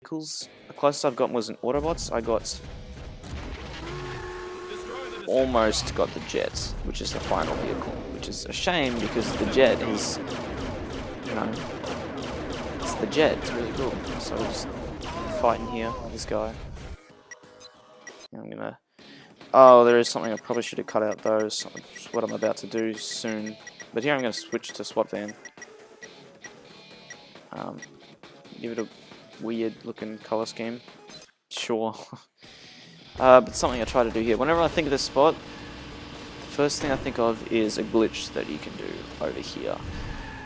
vehicles. The closest I've gotten was in Autobots. I got almost got the jet, which is the final vehicle, which is a shame because the jet is, you know, it's the jet. It's really cool. So we're just fighting here with this guy. And I'm gonna. Oh, there is something I probably should have cut out though. It's what I'm about to do soon. But here I'm gonna switch to SWAT van. Give it a weird looking color scheme. Sure. But something I try to do here. Whenever I think of this spot, the first thing I think of is a glitch that you can do over here.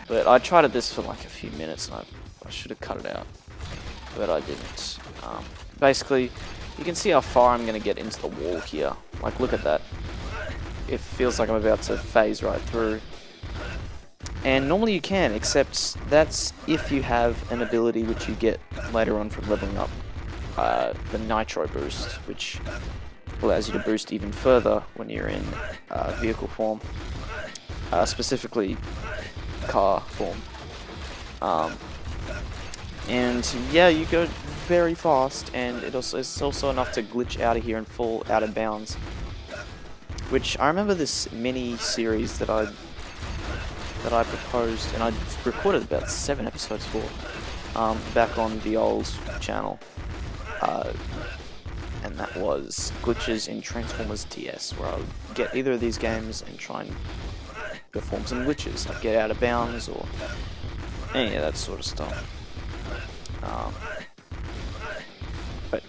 But I tried this for like a few minutes and I should have cut it out. But I didn't. Basically, you can see how far I'm going to get into the wall here. Like, look at that. It feels like I'm about to phase right through. And normally you can, except that's if you have an ability which you get later on from leveling up. The Nitro boost, which allows you to boost even further when you're in vehicle form, specifically car form. And yeah, you go very fast, and it's also enough to glitch out of here and fall out of bounds. Which I remember this mini series that I proposed, and I recorded about 7 episodes for, back on the old channel. And that was glitches in Transformers TS, where I would get either of these games and try and perform some glitches, like get out of bounds or any of that sort of stuff. But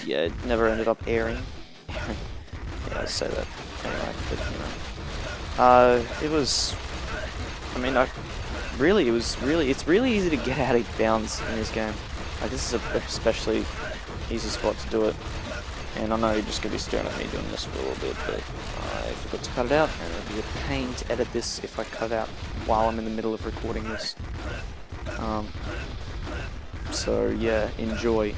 yeah, it never ended up airing. Yeah, I say that anyway, but you know, it was. I mean, it's really easy to get out of bounds in this game. Like, this is a especially easy spot to do it. And I know you're just going to be staring at me doing this for a little bit, but I forgot to cut it out, and it'll be a pain to edit this if I cut it out while I'm in the middle of recording this. So yeah, enjoy.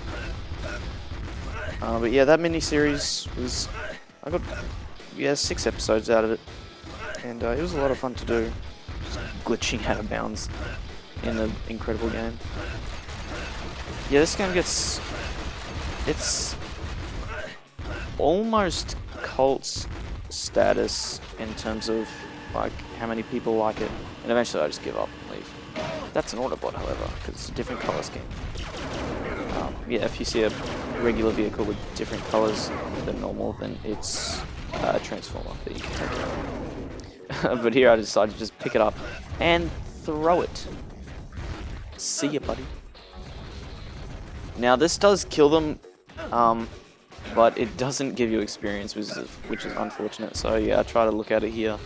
But yeah, that mini-series was... I got 6 episodes out of it, and it was a lot of fun to do. Just glitching out of bounds in an incredible game. Yeah, this game gets... It's almost cult status in terms of like how many people like it, and eventually I just give up and leave. That's an Autobot, however, because it's a different color scheme. Yeah, if you see a regular vehicle with different colors than normal, then it's a Transformer that you can take out. But here I decided to just pick it up and throw it. See ya, buddy. Now this does kill them, but it doesn't give you experience, which is unfortunate. So yeah, I try to look at it here,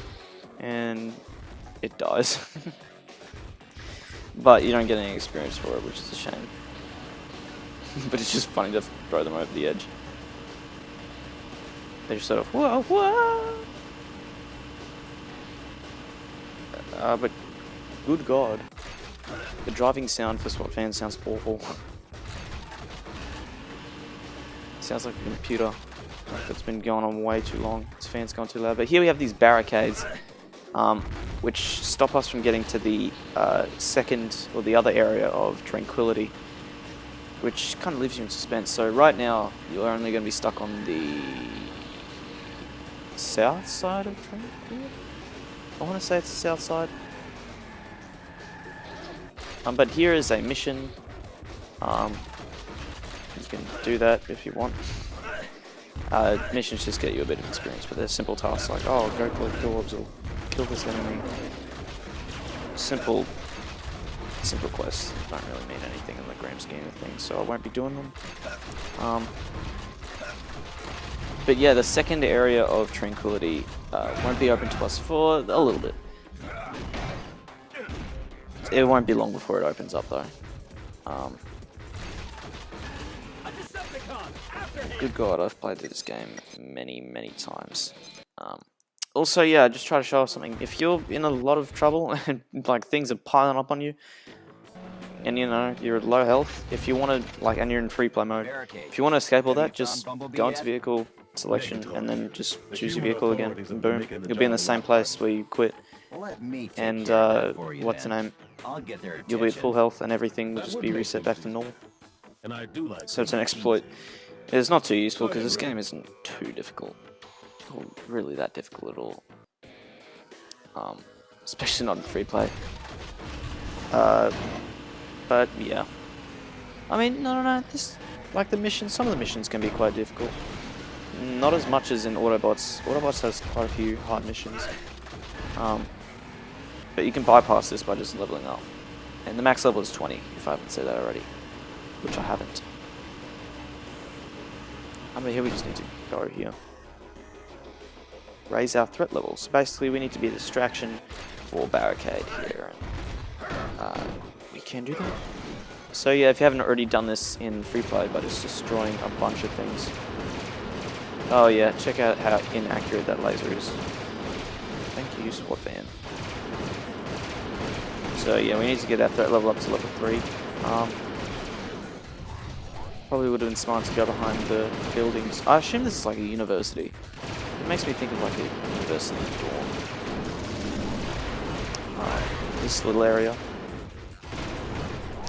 and it dies. But you don't get any experience for it, which is a shame. But it's just funny to throw them over the edge. They just sort of, whoa, whoa! But good God, the driving sound for SWAT fans sounds awful. Sounds like a computer that's been going on way too long. Its fan's gone too loud. But here we have these barricades, which stop us from getting to the second or the other area of Tranquility, which kind of leaves you in suspense. So right now, you're only going to be stuck on the south side of Tranquility. I want to say it's the south side. But here is a mission. You can do that if you want. Missions just get you a bit of experience, but they're simple tasks like, oh, go collect orbs or kill this enemy. Simple quests don't really mean anything in the grand scheme of things, so I won't be doing them. But yeah, the second area of Tranquility won't be open to us for a little bit. It won't be long before it opens up though. Good God, I've played through this game many times. Also, yeah, just try to show off something. If you're in a lot of trouble and like things are piling up on you, and you know you're at low health, if you want to and you're in free play mode, if you want to escape all that, just go into vehicle selection and then just choose your vehicle again, and boom, you'll be in the same place where you quit. And what's the name? You'll be at full health, and everything will just be reset back to normal. So it's an exploit. It's not too useful because this game isn't too difficult. Or really that difficult at all. Especially not in free play. But yeah. I mean, no. This, like the missions, some of the missions can be quite difficult. Not as much as in Autobots. Autobots has quite a few hard missions. But you can bypass this by just leveling up. And the max level is 20, if I haven't said that already. Which I haven't. Here we just need to go here. Raise our threat level. So basically we need to be a distraction for Barricade here. And, we can do that. So yeah, if you haven't already done this in free play by just destroying a bunch of things. Oh yeah, check out how inaccurate that laser is. Thank you, SWAT van. So yeah, we need to get our threat level up to level 3. Probably would have been smart to go behind the buildings. I assume this is like a university. It makes me think of like a university dorm. This little area.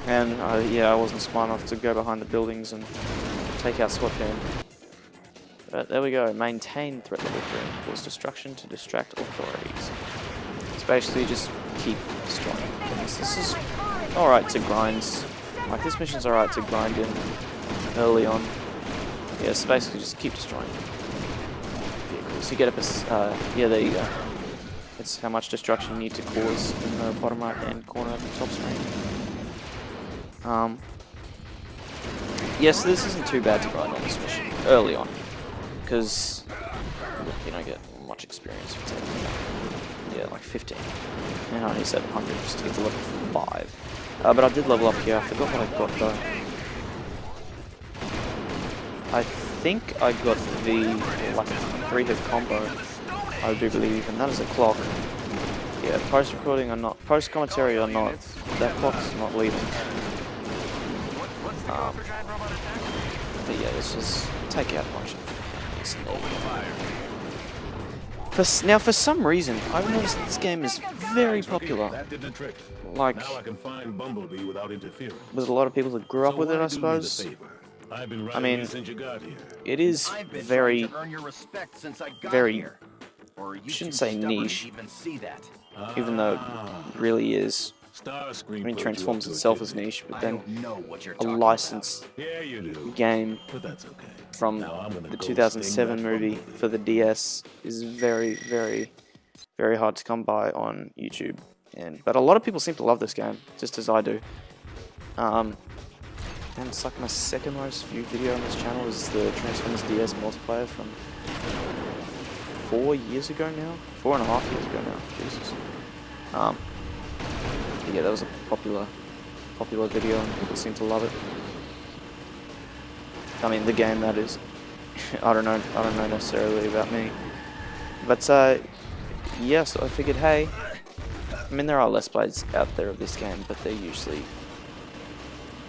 And yeah, I wasn't smart enough to go behind the buildings and take out SWAT van. But there we go. Maintain threat level 3. Cause destruction to distract authorities. It's basically just keep destroying things. This is alright to grind. Like this mission's alright to grind in early on. Yeah, so basically just keep destroying vehicles. You get a yeah, there you go. It's how much destruction you need to cause in the bottom right hand corner of the top screen. Yes, this isn't too bad to grind on this mission early on, because you don't get much experience for taking it. Yeah, like 15. And only 700 just to get to level 5. But I did level up here. I forgot what I got though. I think I got the like 3-hit combo, I do believe, and that is a clock. Yeah, post-recording or not, post-commentary or not, that clock's not leaving. But yeah, let's just take out a bunch of things. Now, for some reason, I've noticed that this game is very popular. Like, with a lot of people that grew up with it, I suppose. I mean, it is very, you shouldn't say niche, even though it really is. I mean, Transformers itself is niche, but then a licensed game from the 2007 movie for the DS is very, very, very hard to come by on YouTube. But a lot of people seem to love this game, just as I do. And it's like my second most viewed video on this channel is the Transformers DS multiplayer from 4 years ago now? 4.5 years ago now, Jesus. Yeah, that was a popular video and people seem to love it. I mean, the game, that is. I don't know necessarily about me. But, yeah, so I figured, hey, I mean, there are Let's Plays out there of this game, but they're usually,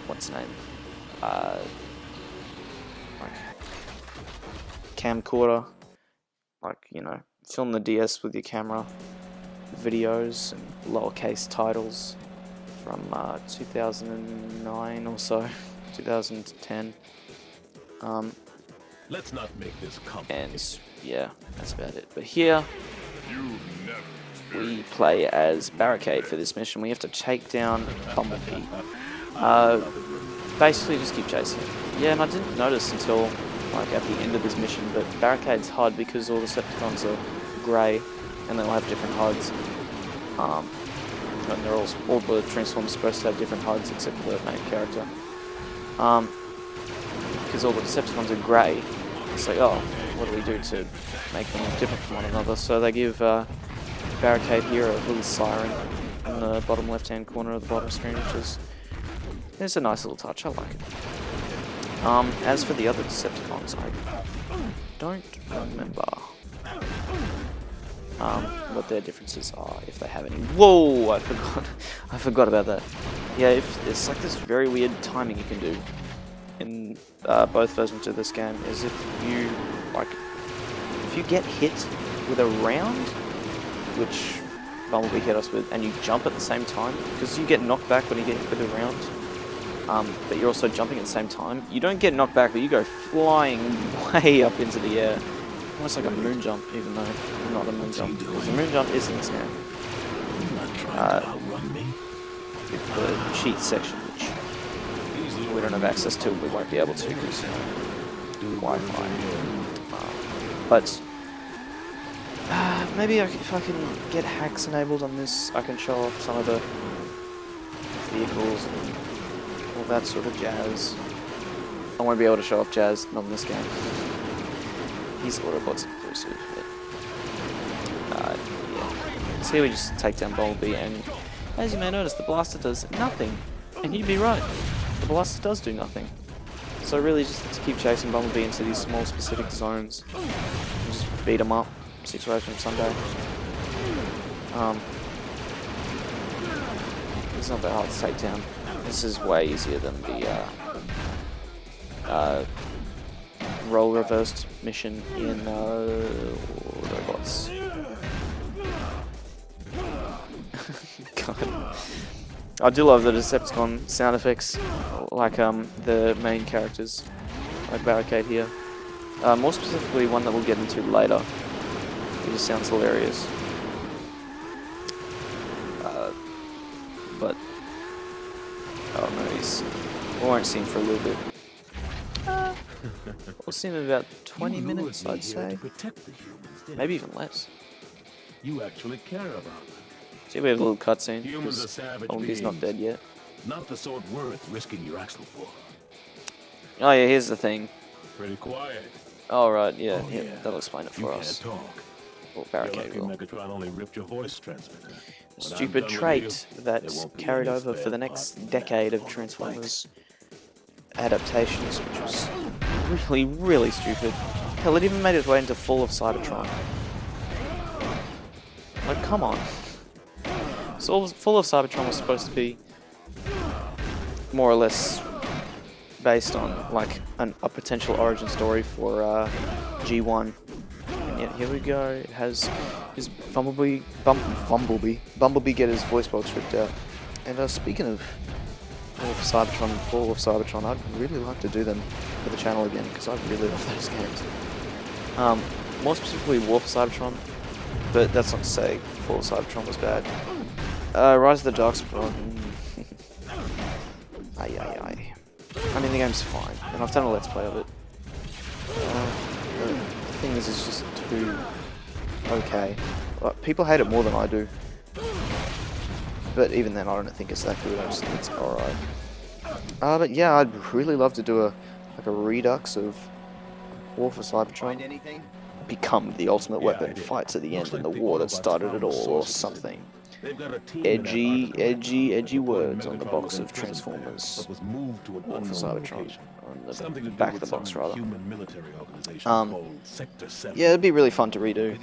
what's the name? Like, camcorder, like, you know, film the DS with your camera, videos and lowercase titles from 2009 or so, 2010. Let's not make this complicated. And yeah, that's about it. But here we play as Barricade for this mission. We have to take down Bumblebee. Basically just keep chasing him. Yeah, and I didn't notice until like at the end of this mission, but Barricade's HUD, because all the Decepticons are grey and they'll have different HUDs. And they're all the Transformers supposed to have different HUDs except for the main character. Because all the Decepticons are grey, it's like, oh, what do we do to make them different from one another? So they give Barricade here a little siren in the bottom left-hand corner of the bottom screen, which is it's a nice little touch. I like it. As for the other Decepticons, I don't remember what their differences are, if they have any. Whoa! I forgot about that. Yeah, it's like this very weird timing you can do in both versions of this game. Is if you get hit with a round, which Bumblebee hit us with, and you jump at the same time, because you get knocked back when you get hit with a round. but you're also jumping at the same time. You don't get knocked back, but you go flying way up into the air. Almost like a moon jump, even though not a moon jump. Because the moon jump is in this game. With the cheat section, which we don't have access to, we won't be able to because Wi-Fi. But maybe if I can get hacks enabled on this, I can show off some of the vehicles and all that sort of jazz. I won't be able to show off jazz, not in this game. He's Autobots inclusive, but yeah. So here we just take down Bumblebee, and as you may notice, the blaster does nothing. And you'd be right, the blaster does do nothing. So really just to keep chasing Bumblebee into these small specific zones and just beat him up 6 ways from Sunday. It's not that hard to take down. This is way easier than the role reversed mission in Robots. God. I do love the Decepticon sound effects, like the main characters, like Barricade here. More specifically, one that we'll get into later. It just sounds hilarious. But oh no, we won't see him for a little bit. We'll see him in about 20 minutes, I'd say. Maybe even less. You actually care about them. See, we have a little cutscene. Humans are savage Bumblebee's not dead yet. Not the sort worth risking your axle for. Oh yeah, here's the thing. Pretty quiet. Oh right, yeah, Oh, yeah, yeah. that'll explain it for You us. can't talk. Or You're Barricade lucky will. Megatron only ripped your voice transmitter. When I'm Stupid done with trait you, that's there won't be carried any over for spare the next parts decade of left on the Transformers adaptations, which was really, really stupid. Hell, it even made its way into Fall of Cybertron. Like, come on. So Fall of Cybertron was supposed to be more or less based on like a potential origin story for G1. And yet here we go. It has his Bumblebee get his voice box ripped out. And speaking of Cybertron and Fall of Cybertron, I'd really like to do them for the channel again because I really love those games. More specifically, War for Cybertron, but that's not to say Fall of Cybertron was bad. Rise of the Darkspawn. Aye. I mean, the game's fine, and I've done a let's play of it. The thing is, it's just too okay. People hate it more than I do. But even then, I don't think it's that good. I just think it's alright. But yeah, I'd really love to do a redux of War for Cybertron. Become the ultimate weapon, fight to the end in the war that started it all, or something. Edgy words on the box of Transformers. War for Cybertron. On the back of the box, rather. Yeah, it'd be really fun to redo.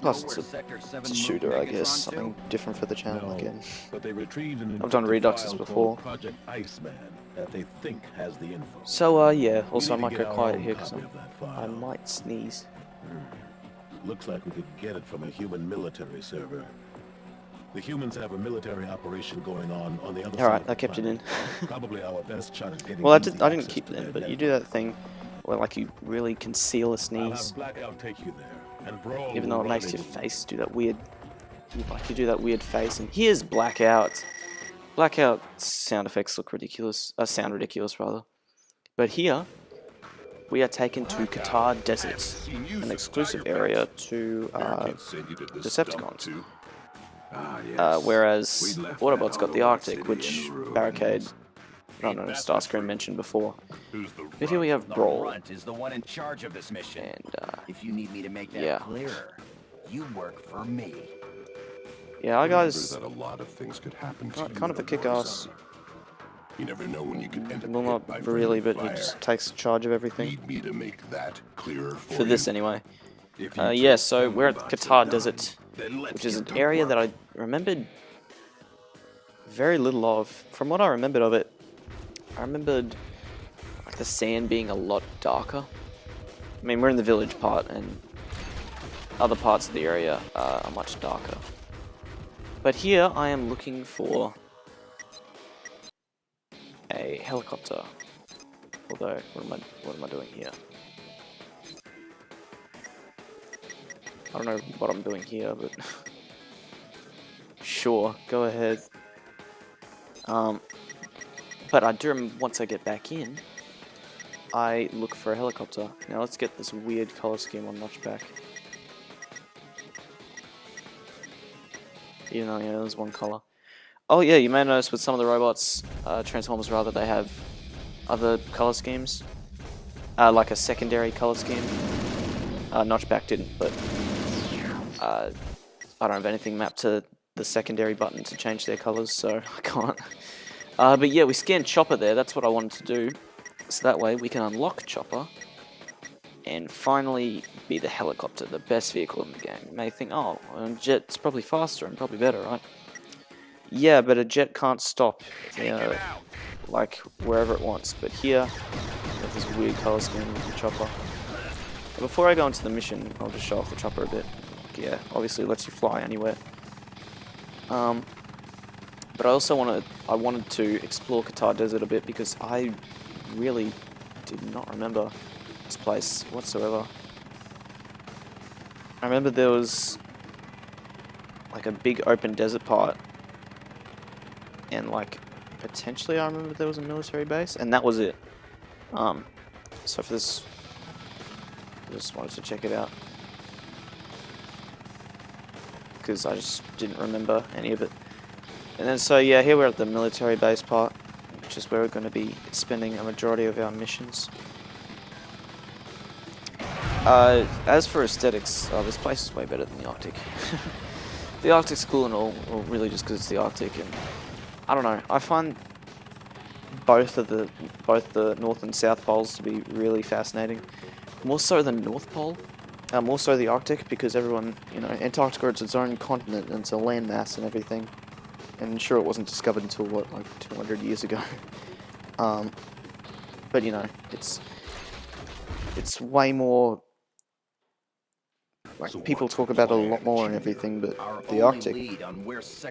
Plus, it's a shooter, I guess. Something different for the channel again. I've done reduxes before. So, yeah. Also, I might go quiet here because I might sneeze. Looks like we could get it from a human military server. The humans have a military operation going on the other side. Alright, I kept it in. Probably our best shot at getting Well, I didn't keep it in, but you do that thing where like you really conceal a sneeze. Take you there, and Even though it makes your face do that weird, you do that weird face. And here's Blackout. Blackout sound effects look ridiculous. Sound ridiculous rather. But here, we are taken to Qatar Desert, an exclusive area to Decepticons. Whereas Autobots got the Arctic, which Barricade, Starscream mentioned before. But here we have Brawl. Is the one in charge of this mission. And if you need me to make that clearer, you work for me. Yeah, our guys that a lot of things could happen to kind of a kick-ass. You never know when you could end up Well, hit by not really, but friendly he just fire. takes charge of everything. Need me to make that clearer For this you? anyway. If you Yeah, took so we're at Autobots Qatar and Desert, then let's which is get an to area work. that I remembered very little of. From what I remembered of it, I remembered like the sand being a lot darker. I mean, we're in the village part, and other parts of the area are much darker. But here I am looking for a helicopter. Although, what am I doing here? I don't know what I'm doing here, but sure, go ahead. But I do remember once I get back in, I look for a helicopter. Now let's get this weird color scheme on Notchback. Even though, yeah, there's one color. Oh yeah, you may notice with some of the robots, Transformers rather, they have other color schemes. Like a secondary color scheme. Notchback didn't, but I don't have anything mapped to the secondary button to change their colors, so I can't. But yeah, we scanned Chopper there, that's what I wanted to do. So that way we can unlock Chopper and finally be the helicopter, the best vehicle in the game. You may think, oh, a jet's probably faster and probably better, right? Yeah, but a jet can't stop, like wherever it wants. But here, got this weird color scheme with the Chopper. But before I go into the mission, I'll just show off the Chopper a bit. Yeah, obviously it lets you fly anywhere. But I also wanted to explore Qatar Desert a bit because I really did not remember this place whatsoever. I remember there was like a big open desert part, and like potentially I remember there was a military base, and that was it. So for this, I just wanted to check it out because I just didn't remember any of it. And then so yeah, here we're at the military base part, which is where we're going to be spending a majority of our missions. As for aesthetics, this place is way better than the Arctic. The Arctic's cool and all, or really just because it's the Arctic, and I don't know. I find both the North and South poles to be really fascinating. More so than North Pole, more so the Arctic, because everyone, you know, Antarctica is its own continent and it's a landmass and everything. And sure, it wasn't discovered until what, like 200 years ago. But you know, it's way more. Like, people talk about it a lot more and everything, but the Arctic,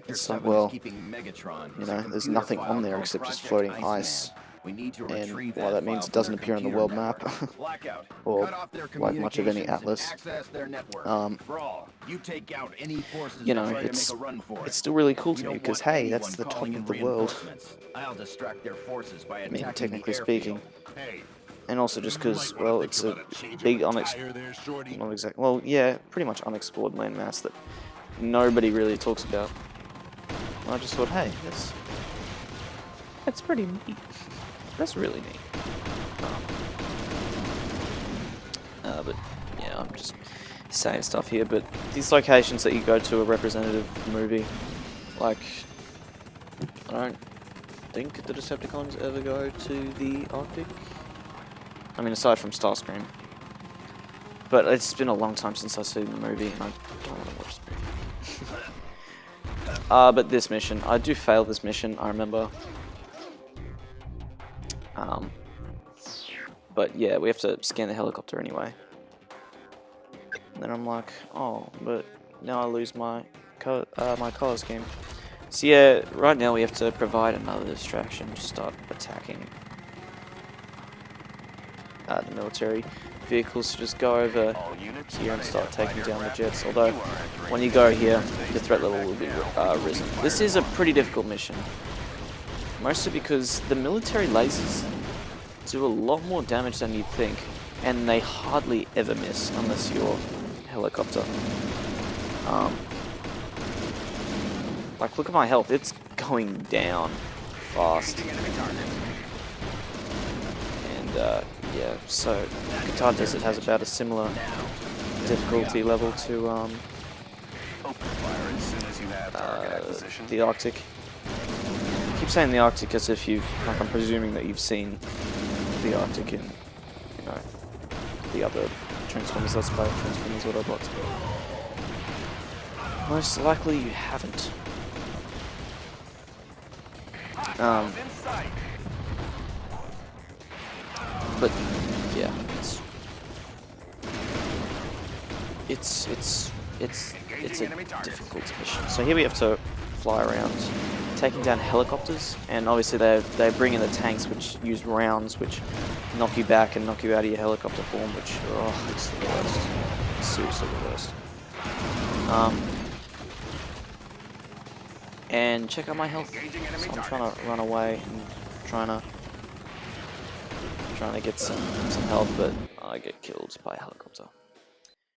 it's like, well, you know, there's nothing on there except just floating ice. And while that means it doesn't appear on the world map, or like much of any atlas, you know, it's still really cool to me because, hey, that's the top of the world. I mean, technically speaking. And also just because, well, it's a big well, yeah, pretty much unexplored landmass that nobody really talks about. And I just thought, hey, that's pretty neat. That's really neat. But yeah, I'm just saying stuff here. But these locations that you go to are representative of the movie. Like, I don't think the Decepticons ever go to the Arctic. I mean, aside from Starscream. But it's been a long time since I've seen the movie, and I don't want to watch the movie. But this mission, I do fail this mission, I remember. But yeah, we have to scan the helicopter anyway. And then I'm like, oh, but now I lose my color scheme. So yeah, right now we have to provide another distraction to start attacking the military vehicles, to just go over here and start taking down the jets. Although, when you go here, the threat level will be risen. This is a pretty difficult mission. Mostly because the military lasers do a lot more damage than you'd think, and they hardly ever miss unless you're a helicopter. Like, look at my health, it's going down fast. And yeah, so Qatar Desert has about a similar difficulty level to the Arctic. I keep saying the Arctic as if like, I'm presuming that you've seen the Arctic in, you know, the other Transformers Let's Play, Transformers Autobots, but most likely you haven't. But yeah, it's a difficult mission. So here we have to fly around taking down helicopters, and obviously they bring in the tanks, which use rounds, which knock you back and knock you out of your helicopter form, which it's the worst. It's seriously the worst. And check out my health. So I'm trying to run away and trying to get some health, but I get killed by a helicopter.